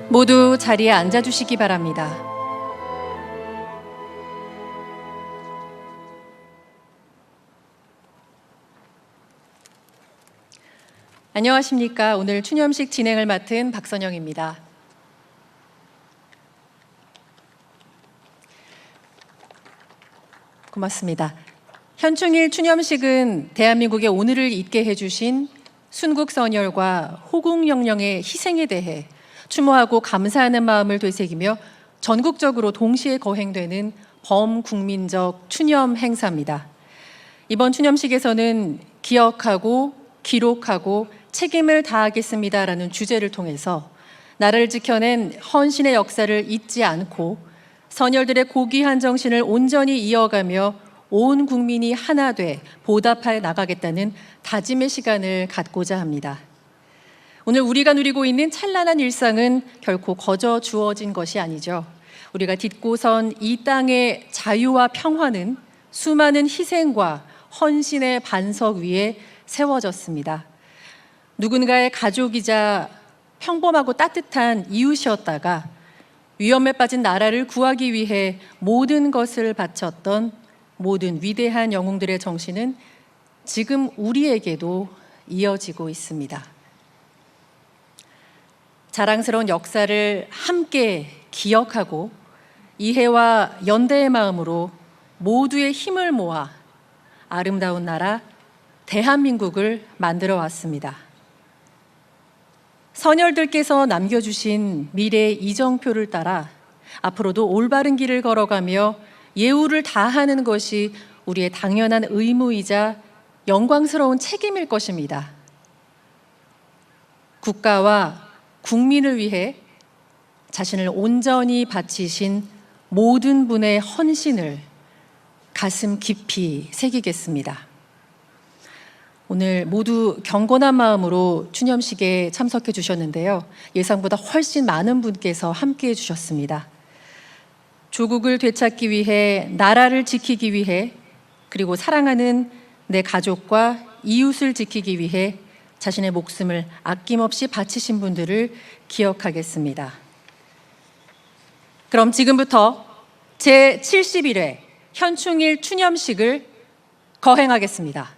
모두 자리에 앉아주시기 바랍니다. 안녕하십니까. 오늘 추념식 진행을 맡은 박선영입니다. 고맙습니다. 현충일 추념식은 대한민국의 오늘을 있게 해주신 순국선열과 호국영령의 희생에 대해 추모하고 감사하는 마음을 되새기며 전국적으로 동시에 거행되는 범국민적 추념 행사입니다. 이번 추념식에서는 기억하고 기록하고 책임을 다하겠습니다라는 주제를 통해서 나라를 지켜낸 헌신의 역사를 잊지 않고 선열들의 고귀한 정신을 온전히 이어가며 온 국민이 하나 돼 보답해 나가겠다는 다짐의 시간을 갖고자 합니다. 오늘 우리가 누리고 있는 찬란한 일상은 결코 거저 주어진 것이 아니죠. 우리가 딛고선 이 땅의 자유와 평화는 수많은 희생과 헌신의 반석 위에 세워졌습니다. 누군가의 가족이자 평범하고 따뜻한 이웃이었다가 위험에 빠진 나라를 구하기 위해 모든 것을 바쳤던 모든 위대한 영웅들의 정신은 지금 우리에게도 이어지고 있습니다. 자랑스러운 역사를 함께 기억하고 이해와 연대의 마음으로 모두의 힘을 모아 아름다운 나라 대한민국을 만들어 왔습니다. 선열들께서 남겨주신 미래의 이정표를 따라 앞으로도 올바른 길을 걸어가며 예우를 다하는 것이 우리의 당연한 의무이자 영광스러운 책임일 것입니다. 국가와 국민을 위해 자신을 온전히 바치신 모든 분의 헌신을 가슴 깊이 새기겠습니다. 오늘 모두 경건한 마음으로 추념식에 참석해 주셨는데요. 예상보다 훨씬 많은 분께서 함께해 주셨습니다. 조국을 되찾기 위해, 나라를 지키기 위해, 그리고 사랑하는 내 가족과 이웃을 지키기 위해 자신의 목숨을 아낌없이 바치신 분들을 기억하겠습니다. 그럼 지금부터 제71회 현충일 추념식을 거행하겠습니다.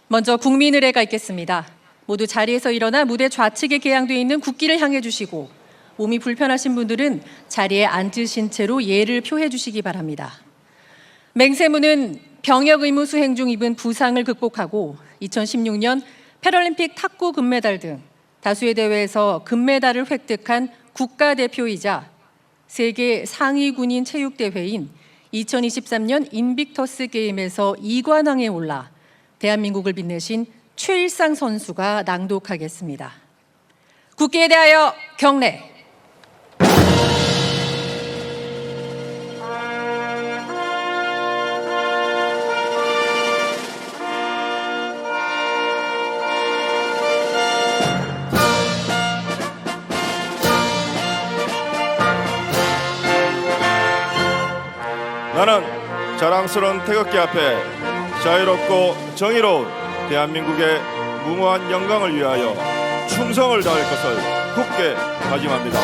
먼저 국민의례가 있겠습니다. 모두 자리에서 일어나 무대 좌측에 개양되어 있는 국기를 향해 주시고 몸이 불편하신 분들은 자리에 앉으신 채로 예를 표해 주시기 바랍니다. 맹세무는 병역 의무 수행 중 입은 부상을 극복하고 2016년 패럴림픽 탁구 금메달 등 다수의 대회에서 금메달을 획득한 국가대표이자 세계 상위 군인 체육대회인 2023년 인빅터스 게임에서 2관왕에 올라 대한민국을 빛내신 최일상 선수가 낭독하겠습니다. 국기에 대하여 경례. 나는 자랑스러운 태극기 앞에 자유롭고 정의로운 대한민국의 무모한 영광을 위하여 충성을 다할 것을 굳게 다짐합니다.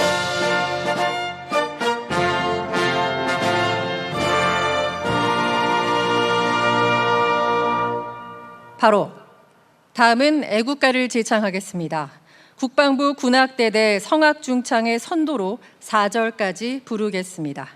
바로 다음은 애국가를 제창하겠습니다. 국방부 군악대대 성악중창의 선도로 4절까지 부르겠습니다.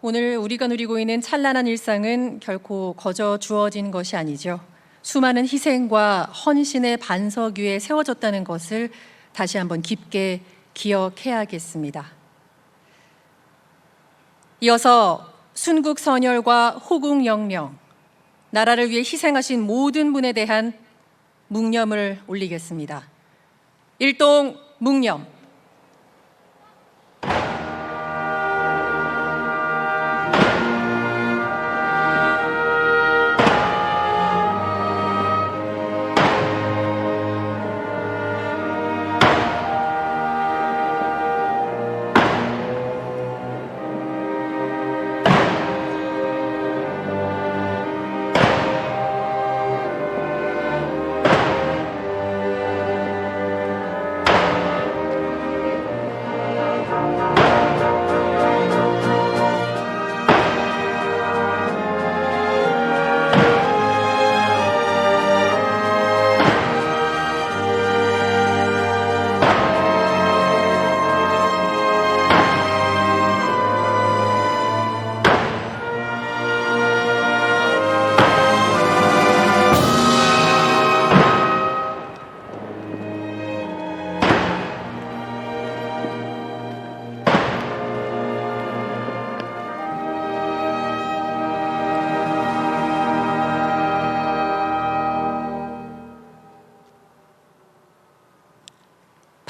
오늘 우리가 누리고 있는 찬란한 일상은 결코 거저 주어진 것이 아니죠. 수많은 희생과 헌신의 반석 위에 세워졌다는 것을 다시 한번 깊게 기억해야겠습니다. 이어서 순국선열과 호국영령, 나라를 위해 희생하신 모든 분에 대한 묵념을 올리겠습니다. 일동 묵념.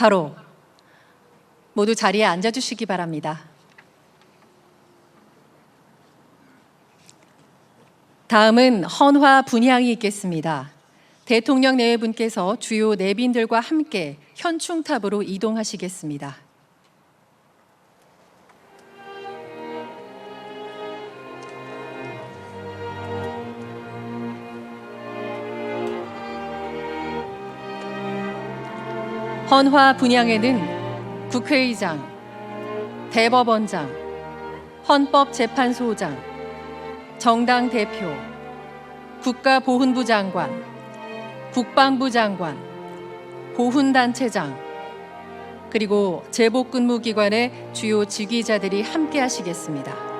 바로 모두 자리에 앉아주시기 바랍니다. 다음은 헌화 분향이 있겠습니다. 대통령 내외분께서 주요 내빈들과 함께 현충탑으로 이동하시겠습니다. 헌화 분향에는 국회의장, 대법원장, 헌법재판소장, 정당 대표, 국가보훈부 장관, 국방부 장관, 보훈단체장, 그리고 제복근무기관의 주요 직위자들이 함께 하시겠습니다.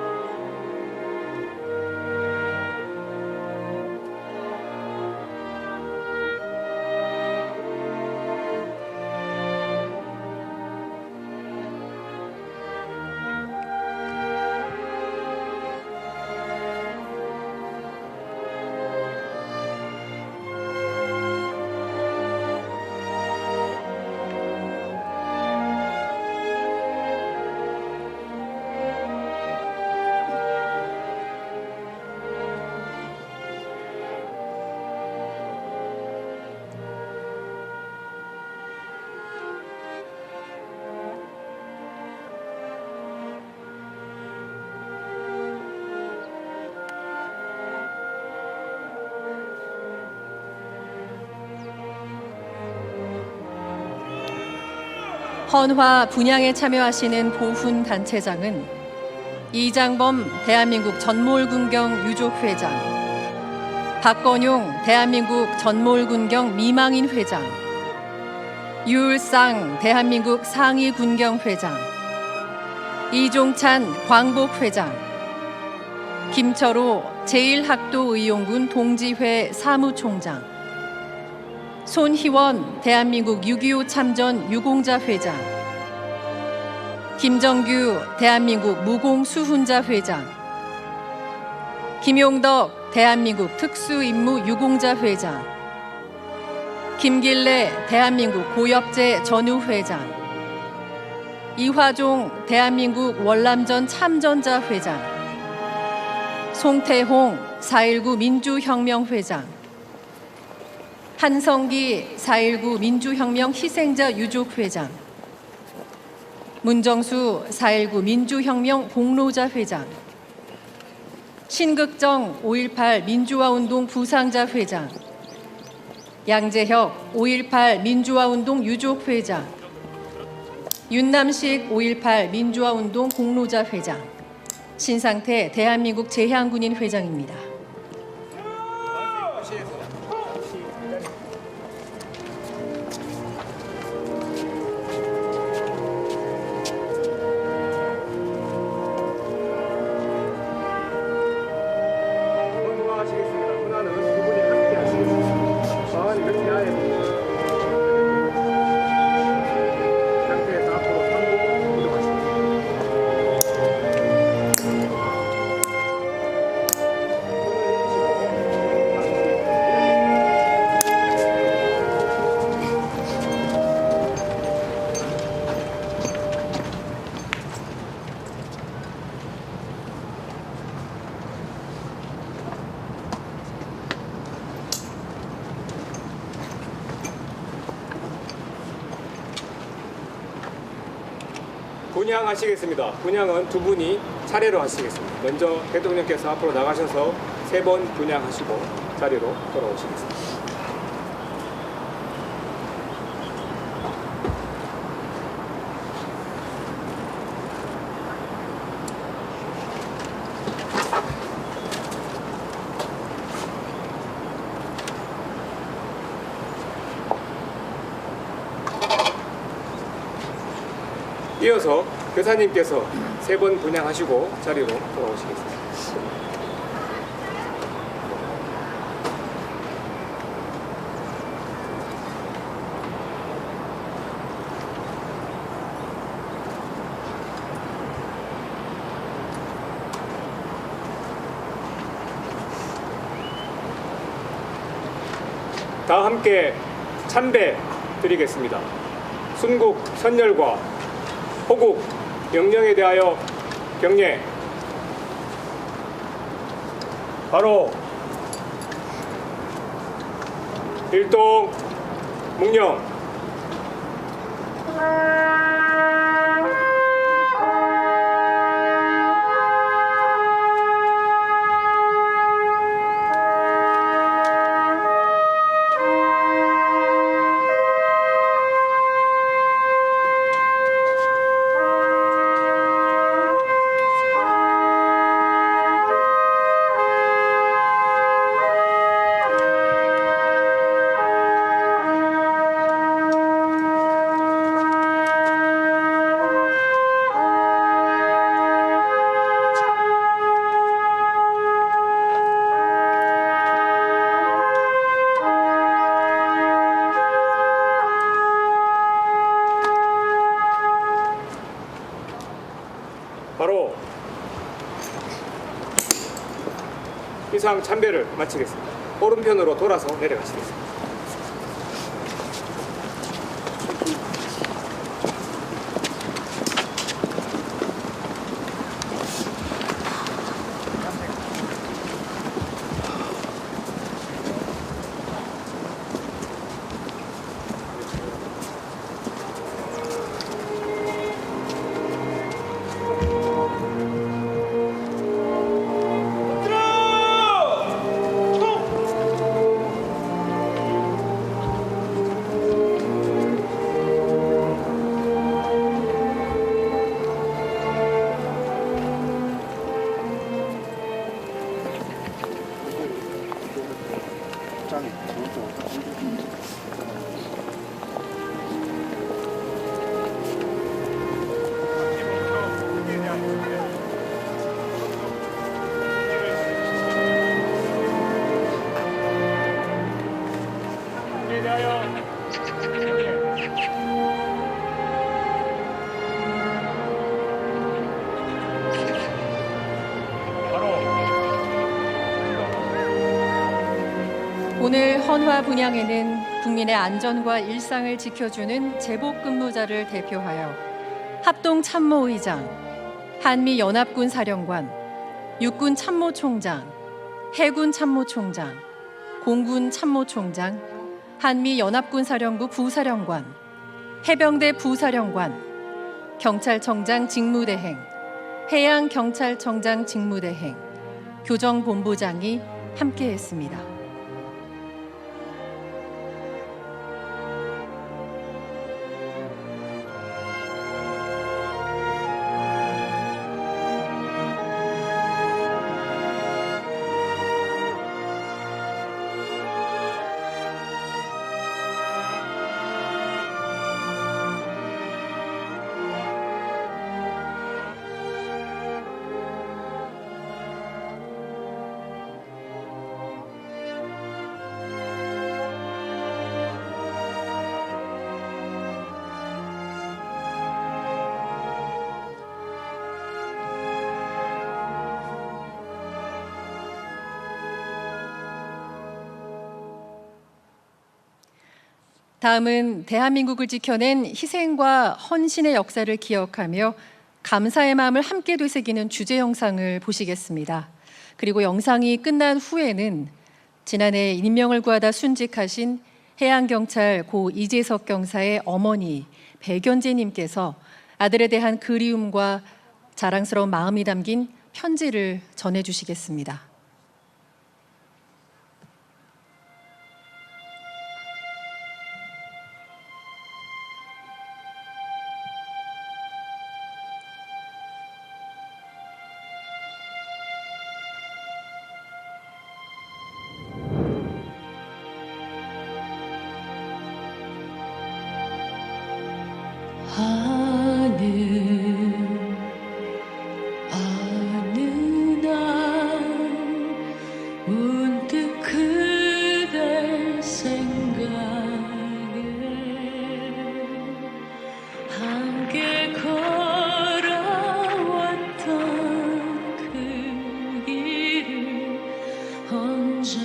헌화 분향에 참여하시는 보훈단체장은 이장범 대한민국 전몰군경 유족회장, 박건용 대한민국 전몰군경 미망인 회장, 유울상 대한민국 상위군경회장, 이종찬 광복회장, 김철호 제1학도의용군 동지회 사무총장, 손희원 대한민국 6.25 참전 유공자 회장, 김정규 대한민국 무공수훈자 회장, 김용덕 대한민국 특수임무 유공자 회장, 김길래 대한민국 고엽제 전우 회장, 이화종 대한민국 월남전 참전자 회장, 송태홍 4.19 민주혁명 회장, 한성기 4.19 민주혁명 희생자 유족회장, 문정수 4.19 민주혁명 공로자 회장, 신극정 5.18 민주화운동 부상자 회장, 양재혁 5.18 민주화운동 유족회장, 윤남식 5.18 민주화운동 공로자 회장, 신상태 대한민국 제향군인 회장입니다. 분향하시겠습니다. 분향은 두 분이 차례로 하시겠습니다. 먼저 대통령께서 앞으로 나가셔서 3번 분향하시고 자리로 돌아오시겠습니다. 이어서 교사님께서 3번 분향하시고 자리로 돌아오시겠습니다. 다 함께 참배 드리겠습니다. 순국 선열과 호국 영령에 대하여 경례. 바로 일동 묵령. 바로 이상 참배를 마치겠습니다. 오른편으로 돌아서 내려가시겠습니다. 오늘 헌화 분향에는 국민의 안전과 일상을 지켜주는 제복 근무자를 대표하여 합동 참모의장, 한미 연합군 사령관, 육군 참모총장, 해군 참모총장, 공군 참모총장, 한미 연합군 사령부 부사령관, 해병대 부사령관, 경찰청장 직무대행, 해양경찰청장 직무대행, 교정본부장이 함께했습니다. 다음은 대한민국을 지켜낸 희생과 헌신의 역사를 기억하며 감사의 마음을 함께 되새기는 주제 영상을 보시겠습니다. 그리고 영상이 끝난 후에는 지난해 인명을 구하다 순직하신 해양경찰 고 이재석 경사의 어머니 백연재님께서 아들에 대한 그리움과 자랑스러운 마음이 담긴 편지를 전해주시겠습니다. 어느 날 문득 그댈 생각에 함께 걸어왔던 그 길을 혼자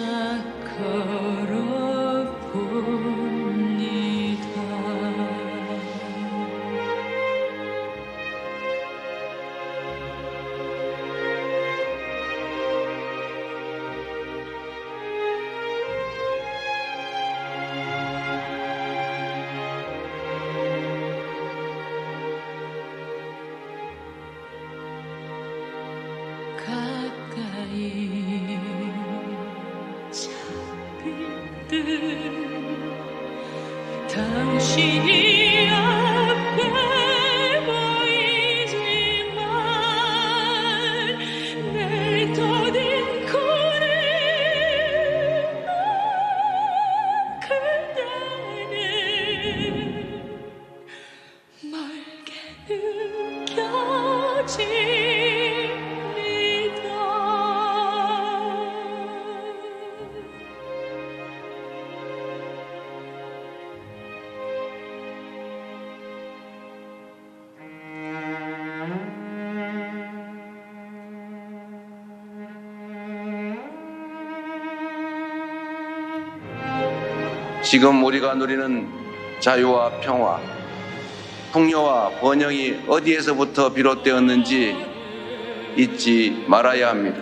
걸어봅니다. 가까이 잡힐 듯 당신이 앞에 보이지만 날 더듬고는 그대는 멀게 느껴집니다. 지금 우리가 누리는 자유와 평화, 풍요와 번영이 어디에서부터 비롯되었는지 잊지 말아야 합니다.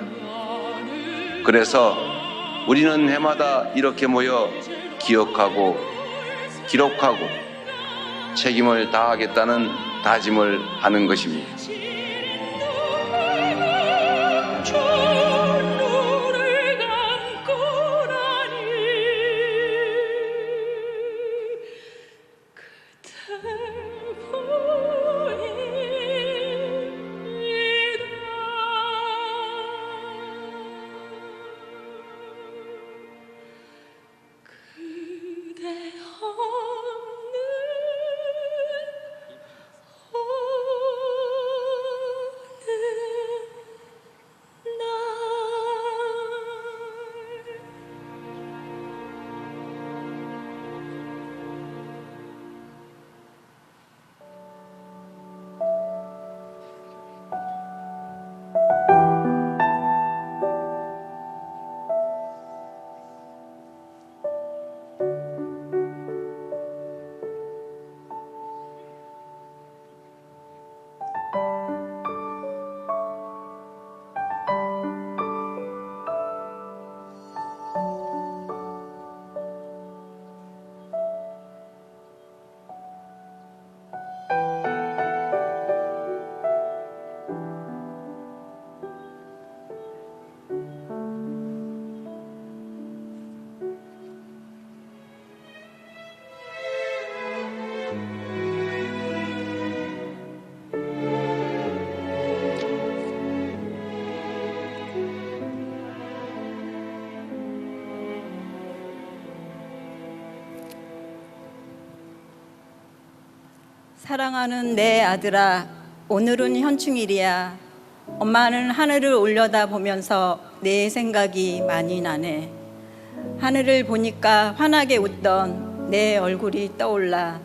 그래서 우리는 해마다 이렇게 모여 기억하고 기록하고 책임을 다하겠다는 다짐을 하는 것입니다. 눈을 감고 나니 그댈 보입니다. 그대 없는 어느 날 사랑하는 내 아들아, 오늘은 현충일이야. 엄마는 하늘을 올려다 보면서 내 생각이 많이 나네. 하늘을 보니까 환하게 웃던 내 얼굴이 떠올라.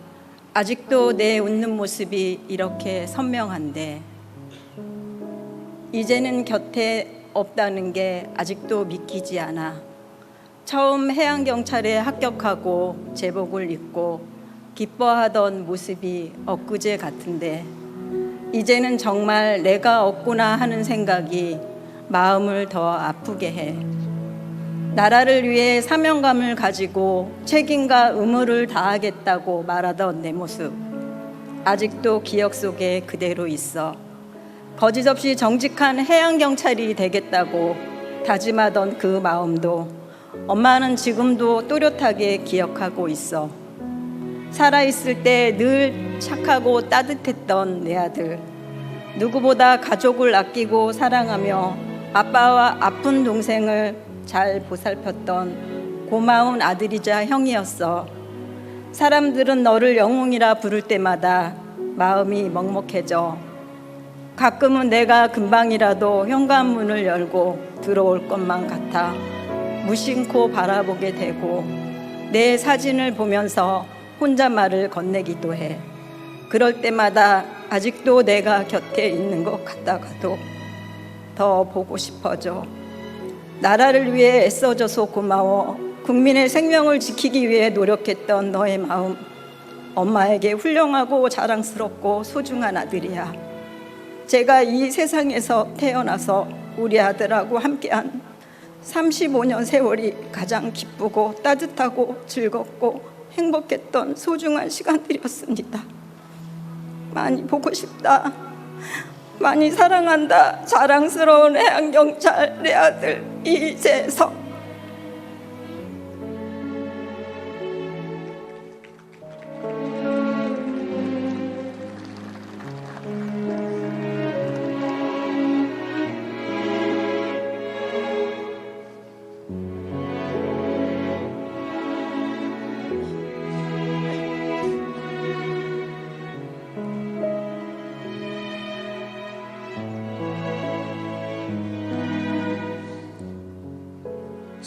아직도 내 웃는 모습이 이렇게 선명한데 이제는 곁에 없다는 게 아직도 믿기지 않아. 처음 해양경찰에 합격하고 제복을 입고 기뻐하던 모습이 엊그제 같은데 이제는 정말 내가 없구나 하는 생각이 마음을 더 아프게 해. 나라를 위해 사명감을 가지고 책임과 의무를 다하겠다고 말하던 내 모습, 아직도 기억 속에 그대로 있어. 거짓 없이 정직한 해양경찰이 되겠다고 다짐하던 그 마음도 엄마는 지금도 또렷하게 기억하고 있어. 살아있을 때 늘 착하고 따뜻했던 내 아들. 누구보다 가족을 아끼고 사랑하며 아빠와 아픈 동생을 잘 보살폈던 고마운 아들이자 형이었어. 사람들은 너를 영웅이라 부를 때마다 마음이 먹먹해져. 가끔은 내가 금방이라도 현관문을 열고 들어올 것만 같아 무심코 바라보게 되고 내 사진을 보면서 혼잣말을 건네기도 해. 그럴 때마다 아직도 내가 곁에 있는 것 같다가도 더 보고 싶어져. 나라를 위해 애써줘서 고마워. 국민의 생명을 지키기 위해 노력했던 너의 마음, 엄마에게 훌륭하고 자랑스럽고 소중한 아들이야. 제가 이 세상에서 태어나서 우리 아들하고 함께한 35년 세월이 가장 기쁘고 따뜻하고 즐겁고 행복했던 소중한 시간들이었습니다. 많이 보고 싶다. 많이 사랑한다. 자랑스러운 해양경찰 내 아들 이재석.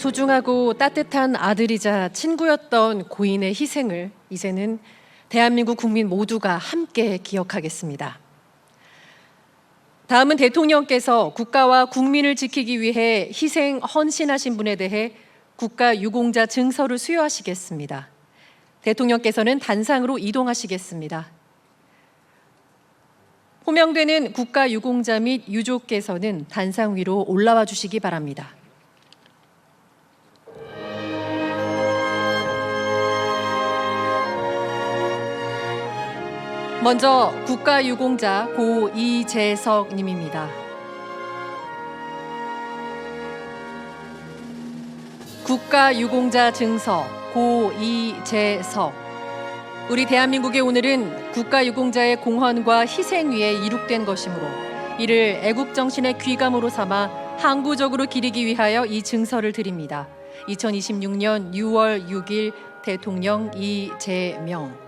소중하고 따뜻한 아들이자 친구였던 고인의 희생을 이제는 대한민국 국민 모두가 함께 기억하겠습니다. 다음은 대통령께서 국가와 국민을 지키기 위해 희생 헌신하신 분에 대해 국가유공자 증서를 수여하시겠습니다. 대통령께서는 단상으로 이동하시겠습니다. 호명되는 국가유공자 및 유족께서는 단상 위로 올라와 주시기 바랍니다. 먼저 국가유공자 고 이재석 님입니다. 국가유공자 증서 고 이재석. 우리 대한민국의 오늘은 국가유공자의 공헌과 희생 위에 이룩된 것이므로 이를 애국정신의 귀감으로 삼아 항구적으로 기리기 위하여 이 증서를 드립니다. 2026년 6월 6일 대통령 이재명.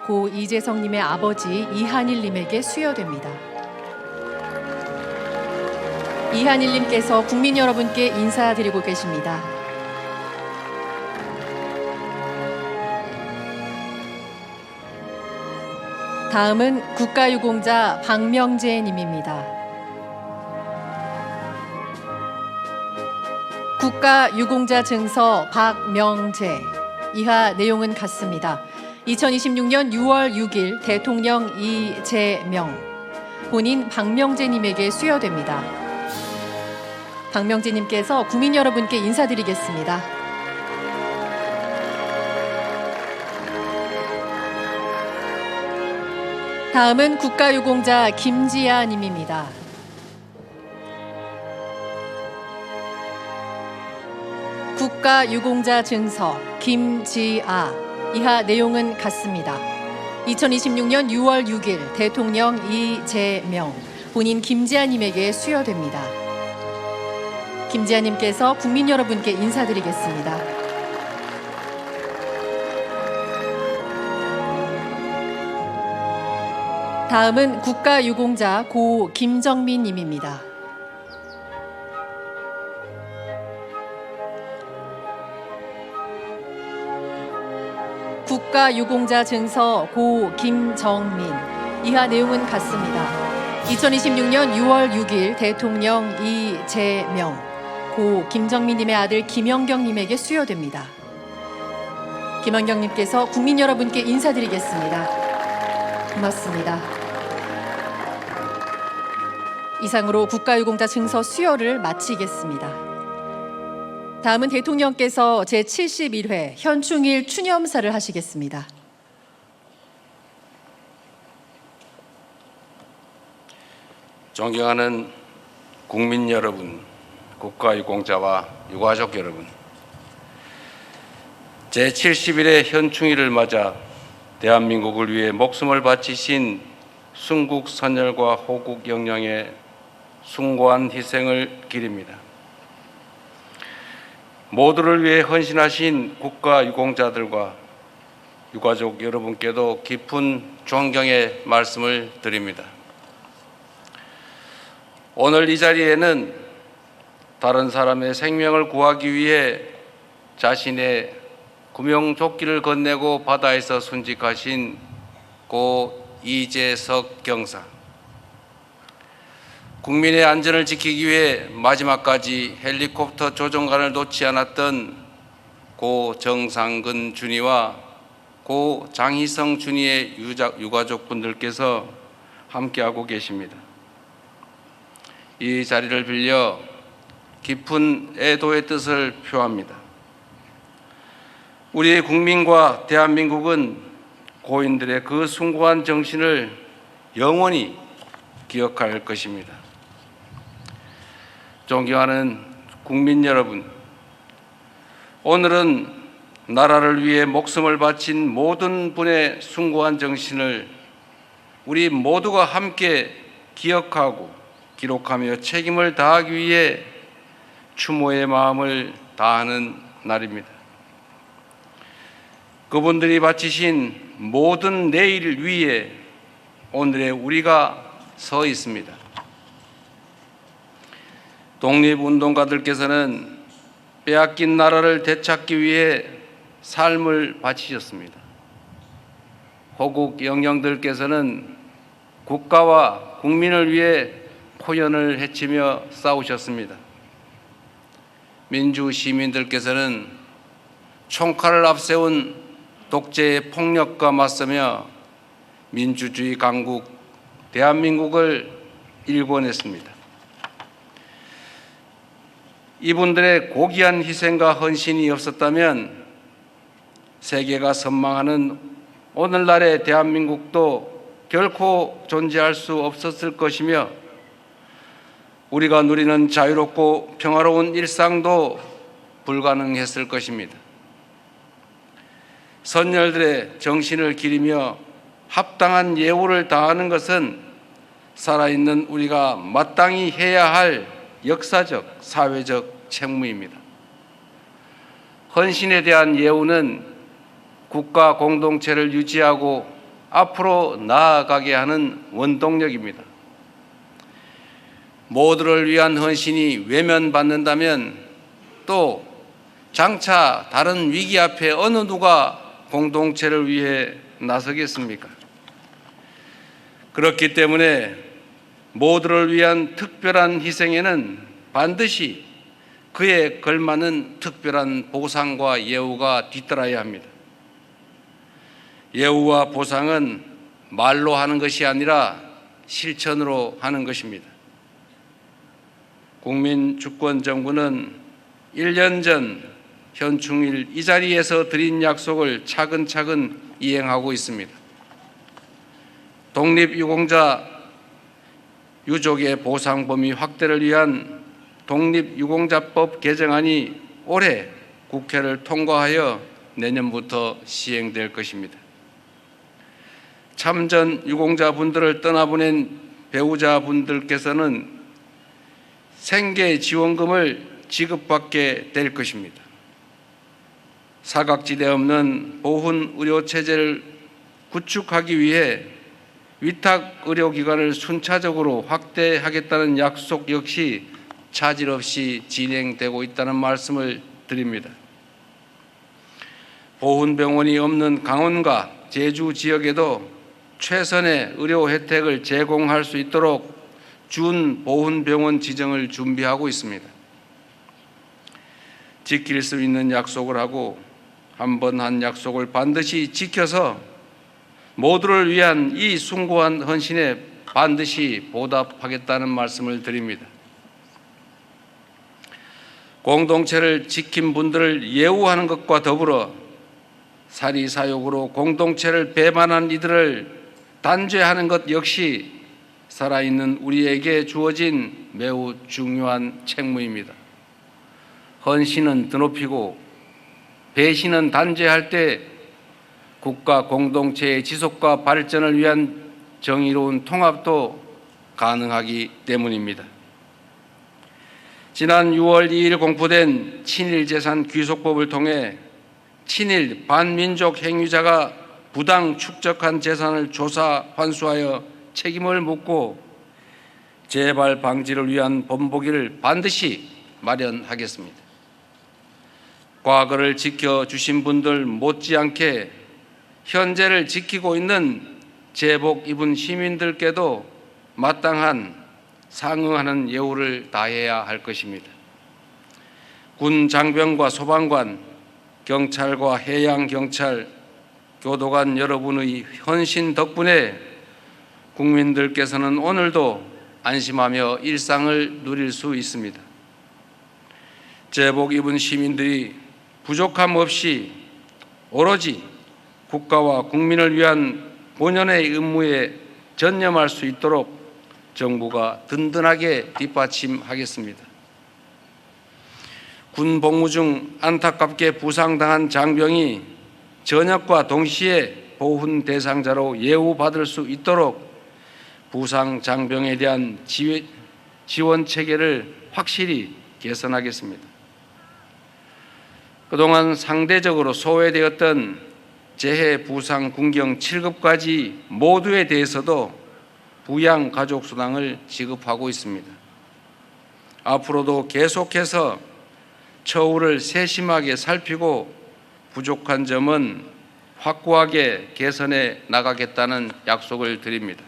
고 이재석님의 아버지 이한일님에게 수여됩니다. 이한일님께서 국민 여러분께 인사드리고 계십니다. 다음은 국가유공자 박명재님입니다. 국가유공자 증서 박명재. 이하 내용은 같습니다. 2026년 6월 6일 대통령 이재명, 본인 박명재님에게 수여됩니다. 박명재님께서 국민 여러분께 인사드리겠습니다. 다음은 국가유공자 김지아님입니다. 국가유공자 증서 김지아. 이하 내용은 같습니다. 2026년 6월 6일 대통령 이재명, 본인 김지아님에게 수여됩니다. 김지아님께서 국민 여러분께 인사드리겠습니다. 다음은 국가유공자 고 김정민님입니다. 국가유공자 증서 고 김정민. 이하 내용은 같습니다. 2026년 6월 6일 대통령 이재명, 고 김정민님의 아들 김영경님에게 수여됩니다. 김영경님께서 국민 여러분께 인사드리겠습니다. 고맙습니다. 이상으로 국가유공자 증서 수여를 마치겠습니다. 다음은 대통령께서 제71회 현충일 추념사를 하시겠습니다. 존경하는 국민 여러분, 국가유공자와 유가족 여러분, 제71회 현충일을 맞아 대한민국을 위해 목숨을 바치신 순국 선열과 호국 영령의 숭고한 희생을 기립니다. 모두를 위해 헌신하신 국가유공자들과 유가족 여러분께도 깊은 존경의 말씀을 드립니다. 오늘 이 자리에는 다른 사람의 생명을 구하기 위해 자신의 구명조끼를 건네고 바다에서 순직하신 고 이재석 경사, 국민의 안전을 지키기 위해 마지막까지 헬리콥터 조종관을 놓지 않았던 고 정상근 준이와 고 장희성 준이의 유가족분들께서 함께하고 계십니다. 이 자리를 빌려 깊은 애도의 뜻을 표합니다. 우리의 국민과 대한민국은 고인들의 그 숭고한 정신을 영원히 기억할 것입니다. 존경하는 국민 여러분, 오늘은 나라를 위해 목숨을 바친 모든 분의 숭고한 정신을 우리 모두가 함께 기억하고 기록하며 책임을 다하기 위해 추모의 마음을 다하는 날입니다. 그분들이 바치신 모든 내일 위에 오늘의 우리가 서 있습니다. 독립운동가들께서는 빼앗긴 나라를 되찾기 위해 삶을 바치셨습니다. 호국 영령들께서는 국가와 국민을 위해 포연을 헤치며 싸우셨습니다. 민주 시민들께서는 총칼을 앞세운 독재의 폭력과 맞서며 민주주의 강국 대한민국을 일궈냈습니다. 이분들의 고귀한 희생과 헌신이 없었다면 세계가 선망하는 오늘날의 대한민국도 결코 존재할 수 없었을 것이며 우리가 누리는 자유롭고 평화로운 일상도 불가능했을 것입니다. 선열들의 정신을 기리며 합당한 예우를 다하는 것은 살아있는 우리가 마땅히 해야 할 역사적, 사회적 책무입니다. 헌신에 대한 예우는 국가 공동체를 유지하고 앞으로 나아가게 하는 원동력입니다. 모두를 위한 헌신이 외면받는다면 또 장차 다른 위기 앞에 어느 누가 공동체를 위해 나서겠습니까? 그렇기 때문에 모두를 위한 특별한 희생에는 반드시 그에 걸맞는 특별한 보상과 예우가 뒤따라야 합니다. 예우와 보상은 말로 하는 것이 아니라 실천으로 하는 것입니다. 국민주권정부는 1년 전 현충일 이 자리에서 드린 약속을 차근차근 이행하고 있습니다. 독립유공자 유족의 보상 범위 확대를 위한 독립유공자법 개정안이 올해 국회를 통과하여 내년부터 시행될 것입니다. 참전 유공자분들을 떠나보낸 배우자분들께서는 생계지원금을 지급받게 될 것입니다. 사각지대 없는 보훈의료체제를 구축하기 위해 위탁의료기관을 순차적으로 확대하겠다는 약속 역시 차질 없이 진행되고 있다는 말씀을 드립니다. 보훈병원이 없는 강원과 제주 지역에도 최선의 의료 혜택을 제공할 수 있도록 준보훈병원 지정을 준비하고 있습니다. 지킬 수 있는 약속을 하고 한 번 한 약속을 반드시 지켜서 모두를 위한 이 숭고한 헌신에 반드시 보답하겠다는 말씀을 드립니다. 공동체를 지킨 분들을 예우하는 것과 더불어 사리사욕으로 공동체를 배반한 이들을 단죄하는 것 역시 살아있는 우리에게 주어진 매우 중요한 책무입니다. 헌신은 드높이고 배신은 단죄할 때 국가 공동체의 지속과 발전을 위한 정의로운 통합도 가능하기 때문입니다. 지난 6월 2일 공포된 친일재산 귀속법을 통해 친일 반민족 행위자가 부당 축적한 재산을 조사 환수하여 책임을 묻고 재발 방지를 위한 본보기를 반드시 마련하겠습니다. 과거를 지켜주신 분들 못지않게 현재를 지키고 있는 제복 입은 시민들께도 마땅한 상응하는 예우를 다해야 할 것입니다. 군 장병과 소방관, 경찰과 해양경찰, 교도관 여러분의 헌신 덕분에 국민들께서는 오늘도 안심하며 일상을 누릴 수 있습니다. 제복 입은 시민들이 부족함 없이 오로지 국가와 국민을 위한 본연의 임무에 전념할 수 있도록 정부가 든든하게 뒷받침하겠습니다. 군 복무 중 안타깝게 부상당한 장병이 전역과 동시에 보훈 대상자로 예우받을 수 있도록 부상 장병에 대한 지원 체계를 확실히 개선하겠습니다. 그동안 상대적으로 소외되었던 재해 부상 군경 7급까지 모두에 대해서도 부양 가족 수당을 지급하고 있습니다. 앞으로도 계속해서 처우를 세심하게 살피고 부족한 점은 확고하게 개선해 나가겠다는 약속을 드립니다.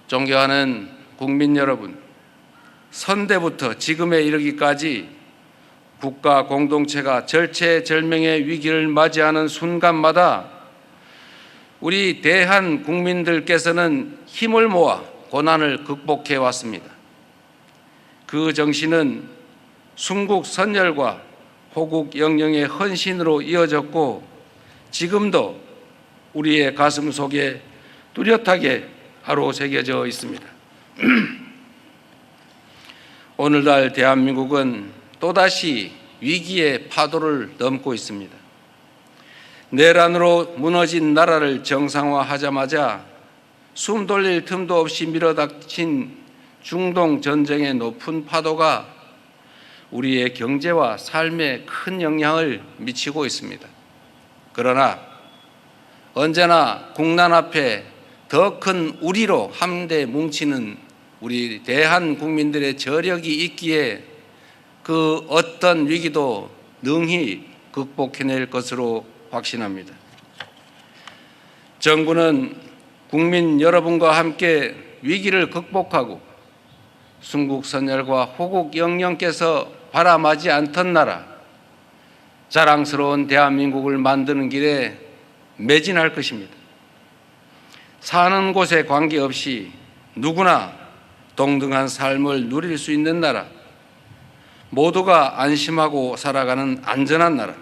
존경하는 국민 여러분, 선대부터 지금에 이르기까지 국가 공동체가 절체절명의 위기를 맞이하는 순간마다 우리 대한 국민들께서는 힘을 모아 고난을 극복해 왔습니다. 그 정신은 순국 선열과 호국 영령의 헌신으로 이어졌고 지금도 우리의 가슴 속에 뚜렷하게 아로새겨져 있습니다. 오늘날 대한민국은 또다시 위기의 파도를 넘고 있습니다. 내란으로 무너진 나라를 정상화하자마자 숨 돌릴 틈도 없이 밀어닥친 중동 전쟁의 높은 파도가 우리의 경제와 삶에 큰 영향을 미치고 있습니다. 그러나 언제나 국난 앞에 더 큰 우리로 함대 뭉치는 우리 대한 국민들의 저력이 있기에 그 어떤 위기도 능히 극복해낼 것으로 확신합니다. 정부는 국민 여러분과 함께 위기를 극복하고 순국선열과 호국 영령께서 바람하지 않던 나라, 자랑스러운 대한민국을 만드는 길에 매진할 것입니다. 사는 곳에 관계없이 누구나 동등한 삶을 누릴 수 있는 나라, 모두가 안심하고 살아가는 안전한 나라,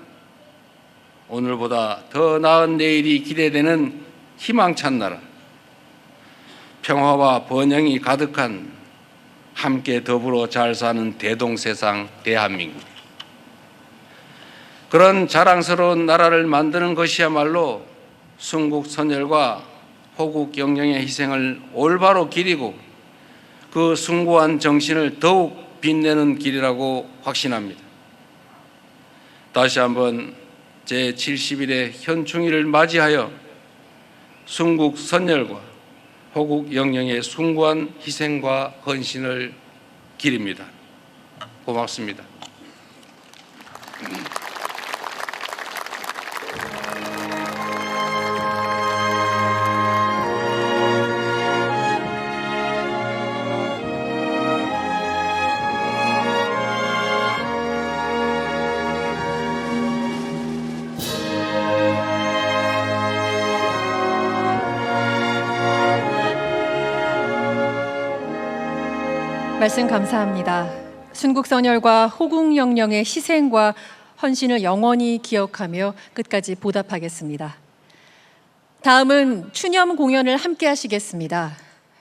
오늘보다 더 나은 내일이 기대되는 희망찬 나라, 평화와 번영이 가득한 함께 더불어 잘 사는 대동세상 대한민국, 그런 자랑스러운 나라를 만드는 것이야말로 순국선열과 호국 영령의 희생을 올바로 기리고 그 숭고한 정신을 더욱 빛내는 길이라고 확신합니다. 다시 한번 제70일의 현충일을 맞이하여 순국선열과 호국 영령의 숭고한 희생과 헌신을 기립니다. 고맙습니다. 말씀 감사합니다. 순국선열과 호국영령의 희생과 헌신을 영원히 기억하며 끝까지 보답하겠습니다. 다음은 추념 공연을 함께 하시겠습니다.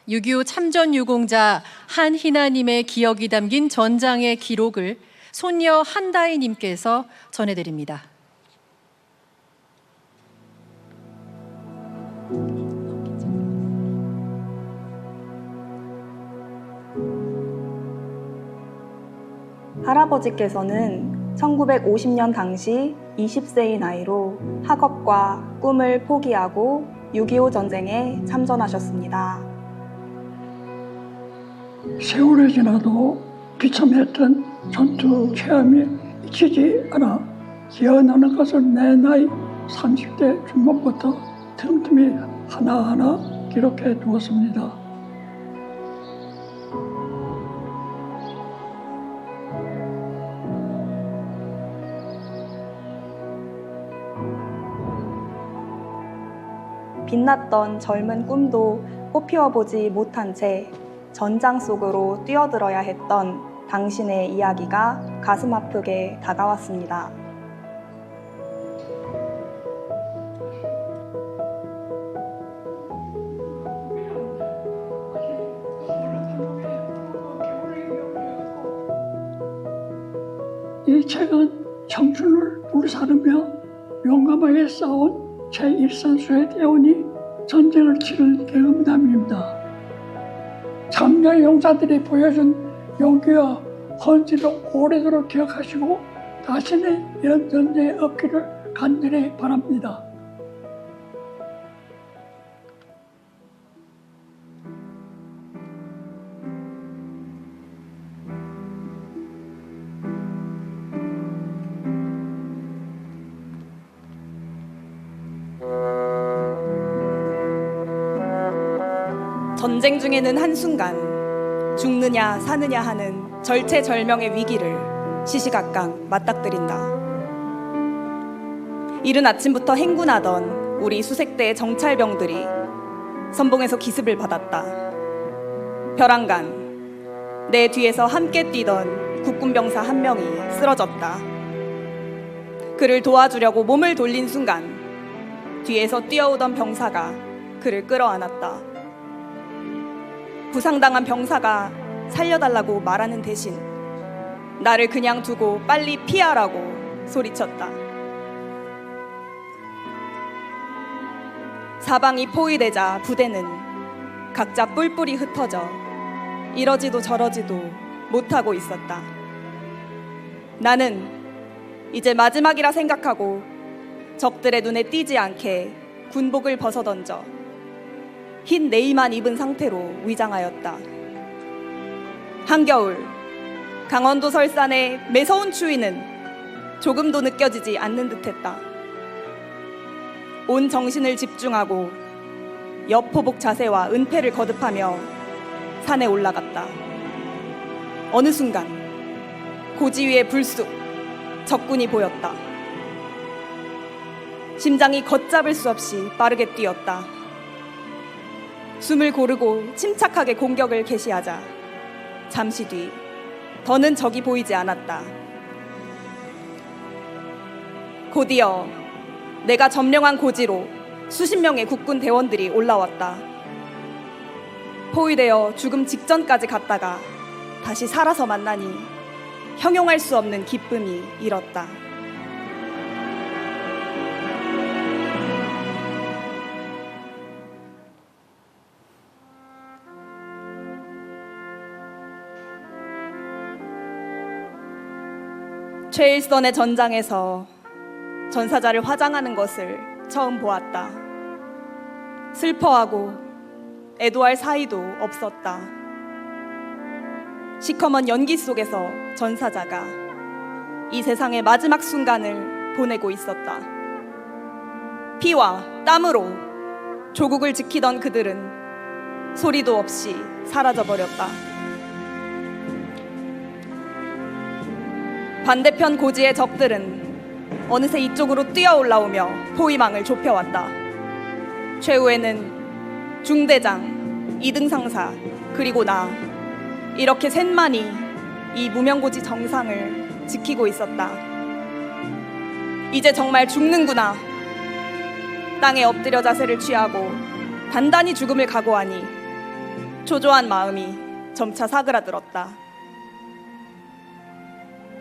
6.25 참전 유공자 한희나님의 기억이 담긴 전장의 기록을 손녀 한다희님께서 전해드립니다. 할아버지께서는 1950년 당시 20세의 나이로 학업과 꿈을 포기하고 6.25 전쟁에 참전하셨습니다. 세월이 지나도 비참했던 전투 체험이 잊히지 않아 기억나는 것을 내 나이 30대 중반부터 틈틈이 하나하나 기록해 두었습니다. 빛났던 젊은 꿈도 꽃피워보지 못한 채 전장 속으로 뛰어들어야 했던 당신의 이야기가 가슴 아프게 다가왔습니다. 이 책은 청춘을 불사르며 용감하게 싸운 제1선수의 대원이 전쟁을 치른 경험담입니다. 참여 용사들이 보여준 용기와 헌신을 오래도록 기억하시고 다시는 이런 전쟁이 없기를 간절히 바랍니다. 전쟁 중에는 한순간 죽느냐 사느냐 하는 절체절명의 위기를 시시각각 맞닥뜨린다. 이른 아침부터 행군하던 우리 수색대의 정찰병들이 선봉에서 기습을 받았다. 벼랑간 내 뒤에서 함께 뛰던 국군병사 한 명이 쓰러졌다. 그를 도와주려고 몸을 돌린 순간 뒤에서 뛰어오던 병사가 그를 끌어안았다. 부상당한 병사가 살려달라고 말하는 대신 나를 그냥 두고 빨리 피하라고 소리쳤다. 사방이 포위되자 부대는 각자 뿔뿔이 흩어져 이러지도 저러지도 못하고 있었다. 나는 이제 마지막이라 생각하고 적들의 눈에 띄지 않게 군복을 벗어던져 흰 네이만 입은 상태로 위장하였다. 한겨울 강원도 설산의 매서운 추위는 조금도 느껴지지 않는 듯했다. 온 정신을 집중하고 여포복 자세와 은폐를 거듭하며 산에 올라갔다. 어느 순간 고지 위에 불쑥 적군이 보였다. 심장이 걷잡을 수 없이 빠르게 뛰었다. 숨을 고르고 침착하게 공격을 개시하자 잠시 뒤 더는 적이 보이지 않았다. 곧이어 내가 점령한 고지로 수십 명의 국군 대원들이 올라왔다. 포위되어 죽음 직전까지 갔다가 다시 살아서 만나니 형용할 수 없는 기쁨이 일었다. 최일선의 전장에서 전사자를 화장하는 것을 처음 보았다. 슬퍼하고 애도할 사이도 없었다. 시커먼 연기 속에서 전사자가 이 세상의 마지막 순간을 보내고 있었다. 피와 땀으로 조국을 지키던 그들은 소리도 없이 사라져버렸다. 반대편 고지의 적들은 어느새 이쪽으로 뛰어 올라오며 포위망을 좁혀왔다. 최후에는 중대장, 2등 상사, 그리고 나 이렇게 셋만이 이 무명고지 정상을 지키고 있었다. 이제 정말 죽는구나. 땅에 엎드려 자세를 취하고 단단히 죽음을 각오하니 초조한 마음이 점차 사그라들었다.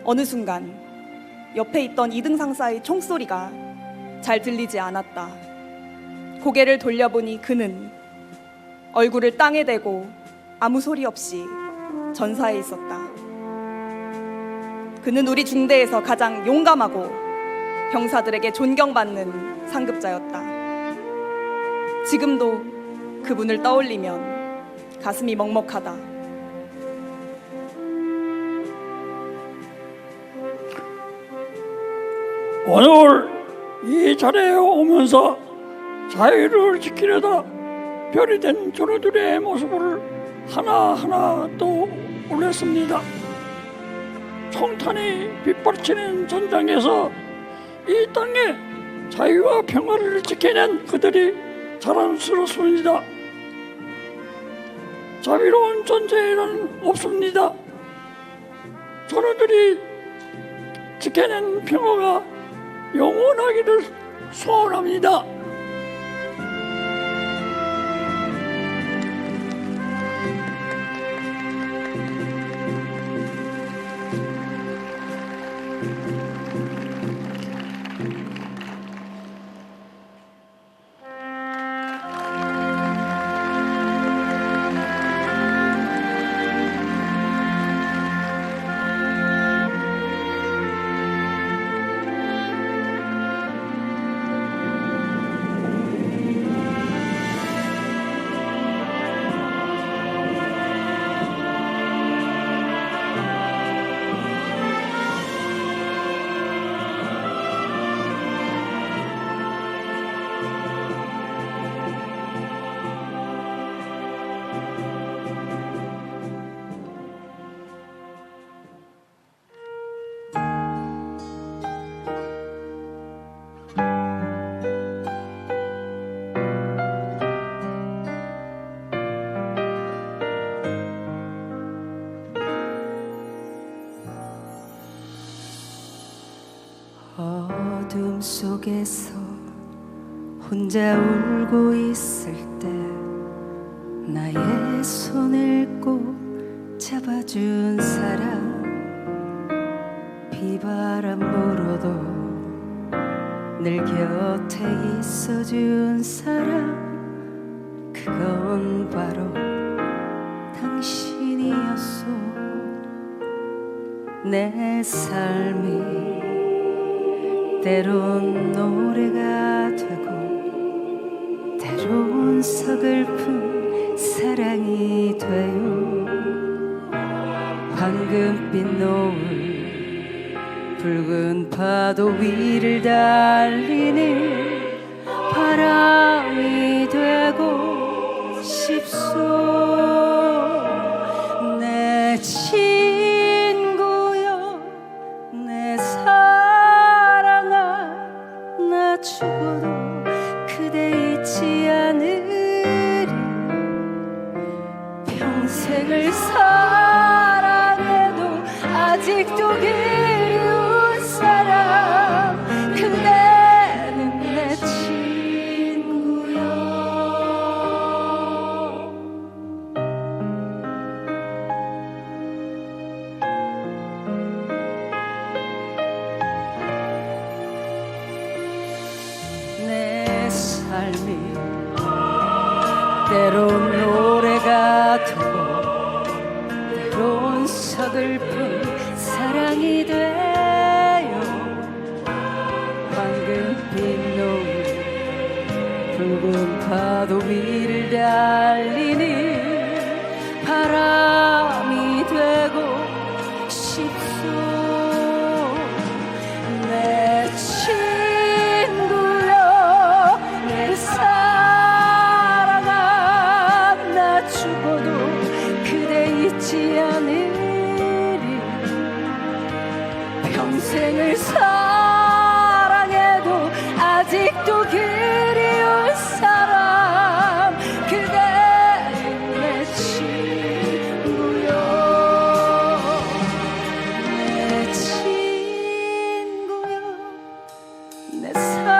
어느 순간 옆에 있던 이등 상사의 총소리가 잘 들리지 않았다. 고개를 돌려보니 그는 얼굴을 땅에 대고 아무 소리 없이 전사에 있었다. 그는 우리 중대에서 가장 용감하고 병사들에게 존경받는 상급자였다. 지금도 그분을 떠올리면 가슴이 먹먹하다. 오늘 이 자리에 오면서 자유를 지키려다 별이 된 전우들의 모습을 하나하나 떠올렸습니다. 총탄이 빗발치는 전장에서 이 땅에 자유와 평화를 지켜낸 그들이 자랑스럽습니다. 자비로운 존재는 없습니다. 전우들이 지켜낸 평화가 영원하기를 소원합니다. 어둠 속에서 혼자 울고 있을 때 나의 손을 꼭 잡아준 사람, 비바람 불어도 늘 곁에 있어준 사람, 그건 바로 당신이었어. 내 삶이 때론 노래가 되고 때론 서글픈 사랑이 돼요. 황금빛 노을 붉은 파도 위를 달리는 바람이 되고 싶소. 내 친구여, 내 사랑아, 나 죽어도 그대 잊지 않으리. 평생을 사랑해도 아직도 그리운 사람, 그대는 내 친구여. 내 삶이 때론 노래가 되고 때론 서글픈 사랑이 돼요. 황금빛 노을 붉은 파도 위를 달리는 바람이 되고 싶소. 내 친구여, 내 사랑아, 나 죽어도 그대 잊지 않으리. 평생을 사랑해도 아직도 그리운 사람, 그대는 내 친구여. 내 친구여, 내 사랑아.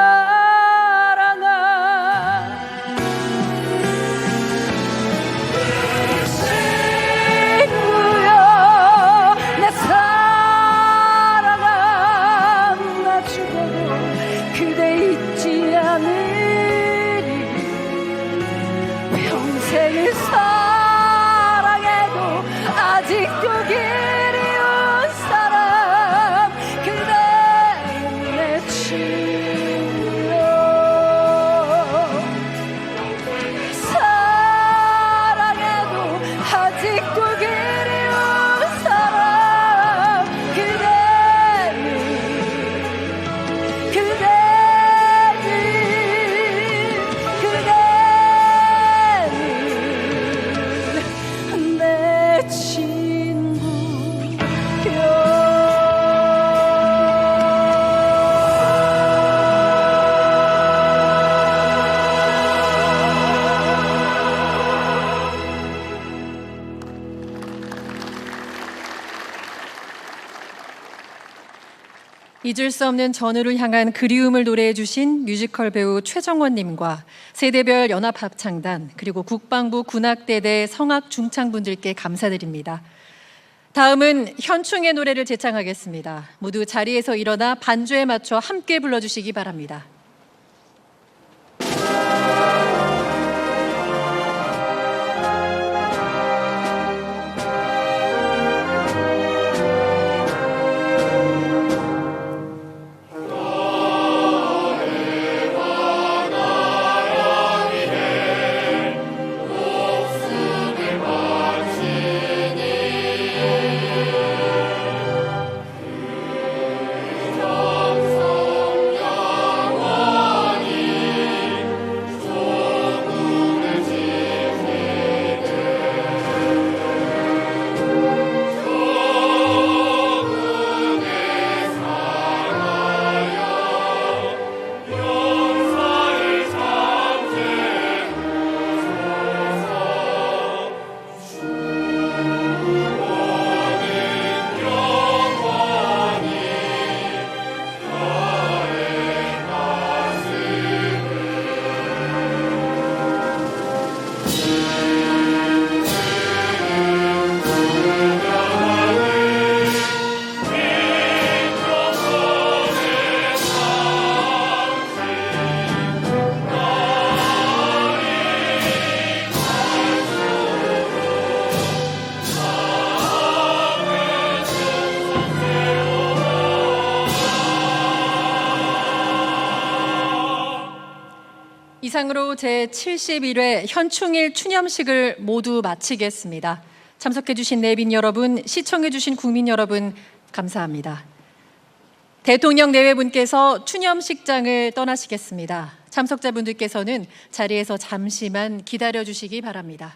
잊을 수 없는 전우를 향한 그리움을 노래해 주신 뮤지컬 배우 최정원님과 세대별 연합합창단 그리고 국방부 군악대대 성악중창분들께 감사드립니다. 다음은 현충의 노래를 제창하겠습니다. 모두 자리에서 일어나 반주에 맞춰 함께 불러주시기 바랍니다. 이상으로 제71회 현충일 추념식을 모두 마치겠습니다. 참석해주신 내빈 여러분, 시청해주신 국민 여러분, 감사합니다. 대통령 내외분께서 추념식장을 떠나시겠습니다. 참석자분들께서는 자리에서 잠시만 기다려주시기 바랍니다.